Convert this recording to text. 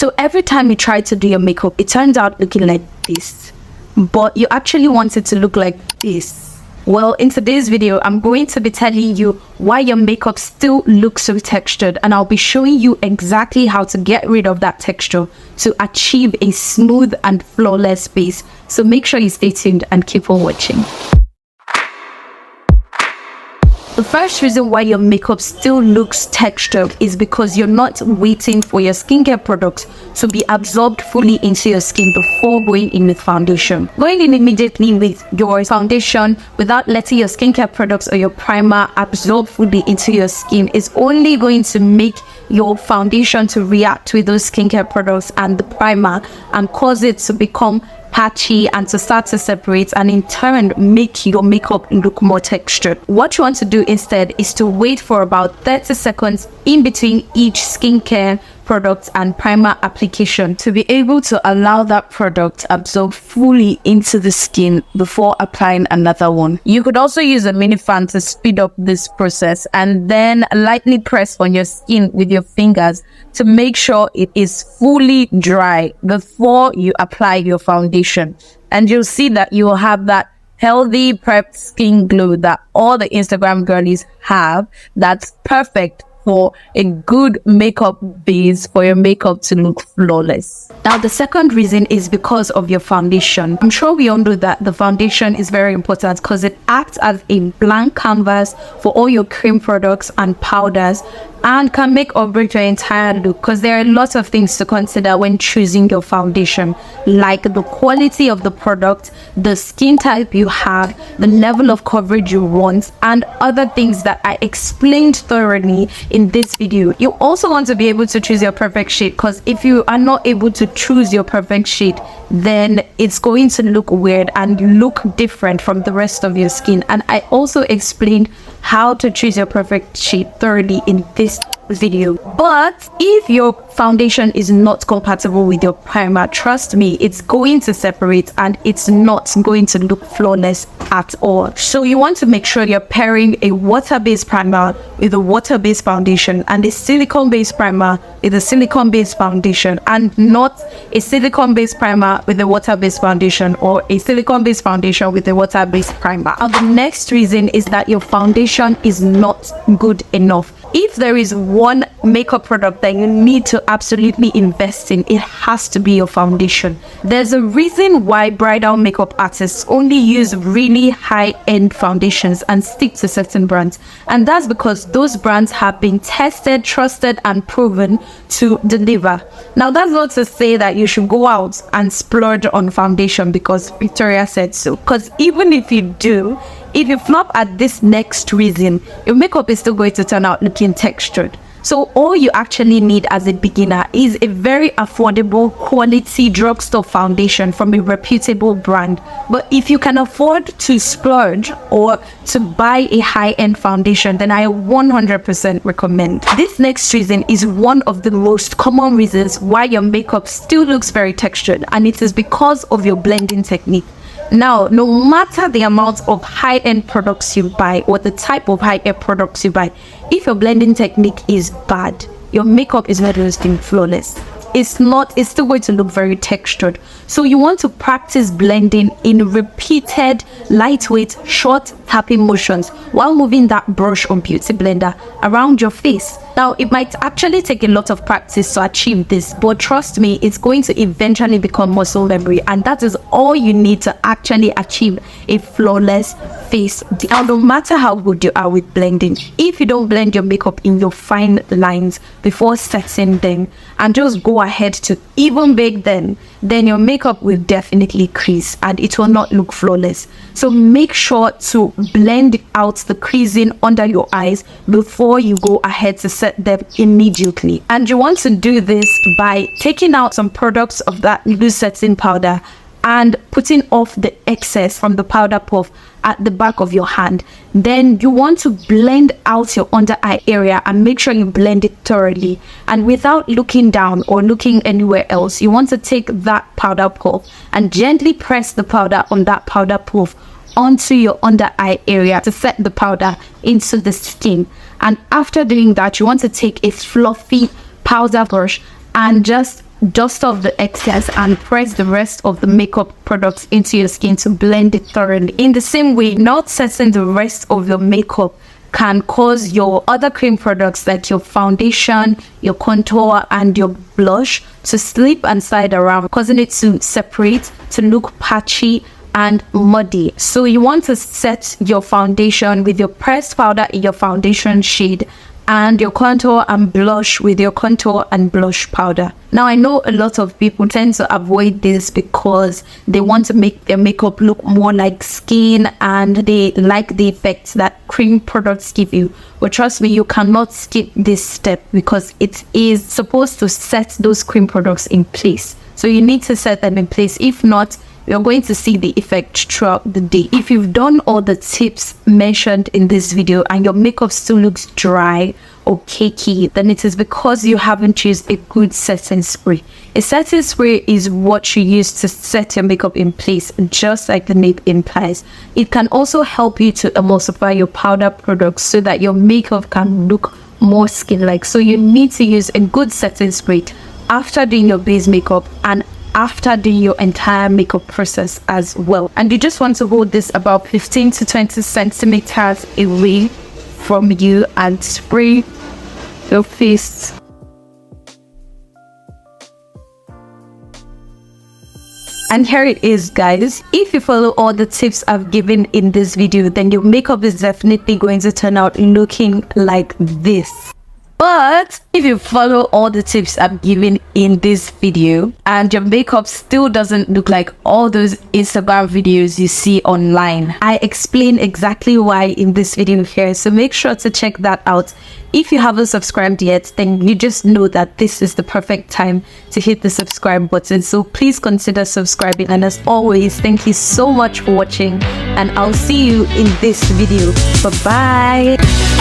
So every time you try to do your makeup, it turns out looking like this, but you actually want it to look like this. Well, in today's video, I'm going to be telling you why your makeup still looks so textured, and I'll be showing you exactly how to get rid of that texture to achieve a smooth and flawless base. So make sure you stay tuned and keep on watching. The first reason why your makeup still looks textured is because you're not waiting for your skincare products to be absorbed fully into your skin before going in with foundation. Going in immediately with your foundation without letting your skincare products or your primer absorb fully into your skin is only going to make your foundation to react with those skincare products and the primer and cause it to become patchy and to start to separate, and in turn make your makeup look more textured. What you want to do instead is to wait for about 30 seconds in between each skincare product and primer application to be able to allow that product absorb fully into the skin before applying another one. You could also use a mini fan to speed up this process and then lightly press on your skin with your fingers to make sure it is fully dry before you apply your foundation. And you'll see that you will have that healthy prepped skin glow that all the Instagram girlies have. That's perfect for a good makeup base for your makeup to look flawless. Now, the second reason is because of your foundation. I'm sure we all know that the foundation is very important because it acts as a blank canvas for all your cream products and powders and can make or break your entire look, because there are lots of things to consider when choosing your foundation, like the quality of the product, the skin type you have, the level of coverage you want, and other things that I explained thoroughly in this video. You also want to be able to choose your perfect shade, because if you are not able to choose your perfect shade, then it's going to look weird and look different from the rest of your skin. And I also explained how to choose your perfect shade thoroughly in this video. But if your foundation is not compatible with your primer, trust me, it's going to separate and it's not going to look flawless at all. So you want to make sure you're pairing a water-based primer with a water-based foundation and a silicone-based primer with a silicone-based foundation, and not a silicone-based primer with a water-based foundation or a silicone-based foundation with a water-based primer. And the next reason is that your foundation is not good enough. If there is one makeup product that you need to absolutely invest in, it has to be your foundation. There's a reason why bridal makeup artists only use really high-end foundations and stick to certain brands, and that's because those brands have been tested, trusted, and proven to deliver. Now, that's not to say that you should go out and splurge on foundation because Victoria said so, because even if you do, if you flop at this next reason, your makeup is still going to turn out looking textured. So all you actually need as a beginner is a very affordable quality drugstore foundation from a reputable brand. But if you can afford to splurge or to buy a high-end foundation, then I 100% recommend. This next reason is one of the most common reasons why your makeup still looks very textured, and it is because of your blending technique. Now, no matter the amount of high-end products you buy or the type of high-end products you buy, if your blending technique is bad, your makeup is not going to be flawless. It's still going to look very textured. So you want to practice blending in repeated, lightweight, short tapping motions while moving that brush or beauty blender around your face. Now, it might actually take a lot of practice to achieve this, but trust me, it's going to eventually become muscle memory, and that is all you need to actually achieve a flawless face. Now, no matter how good you are with blending, if you don't blend your makeup in your fine lines before setting them and just go ahead to even bake them, then your makeup will definitely crease and it will not look flawless. So make sure to blend out the creasing under your eyes before you go ahead to set them immediately. And you want to do this by taking out some products of that loose setting powder and putting off the excess from the powder puff at the back of your hand. Then you want to blend out your under eye area and make sure you blend it thoroughly, and without looking down or looking anywhere else, you want to take that powder puff and gently press the powder on that powder puff onto your under eye area to set the powder into the skin. And after doing that, you want to take a fluffy powder brush and just dust off the excess and press the rest of the makeup products into your skin to blend it thoroughly. In the same way, not setting the rest of your makeup can cause your other cream products like your foundation, your contour, and your blush to slip and slide around, causing it to separate, to look patchy and muddy. So you want to set your foundation with your pressed powder in your foundation shade, and your contour and blush with your contour and blush powder. Now, I know a lot of people tend to avoid this because they want to make their makeup look more like skin and they like the effects that cream products give you. But trust me, you cannot skip this step because it is supposed to set those cream products in place. So you need to set them in place. If not, you're going to see the effect throughout the day. If you've done all the tips mentioned in this video and your makeup still looks dry or cakey, then it is because you haven't used a good setting spray. A setting spray is what you use to set your makeup in place, just like the name implies. It can also help you to emulsify your powder products so that your makeup can look more skin-like. So you need to use a good setting spray after doing your base makeup and after doing your entire makeup process as well. And you just want to hold this about 15 to 20 centimeters away from you and spray your face. And here it is, guys. If you follow all the tips I've given in this video, then your makeup is definitely going to turn out looking like this. But if you follow all the tips I'm giving in this video and your makeup still doesn't look like all those Instagram videos you see online, I explain exactly why in this video here. So make sure to check that out. If you haven't subscribed yet, then you just know that this is the perfect time to hit the subscribe button. So please consider subscribing. And as always, thank you so much for watching and I'll see you in this video. Bye-bye.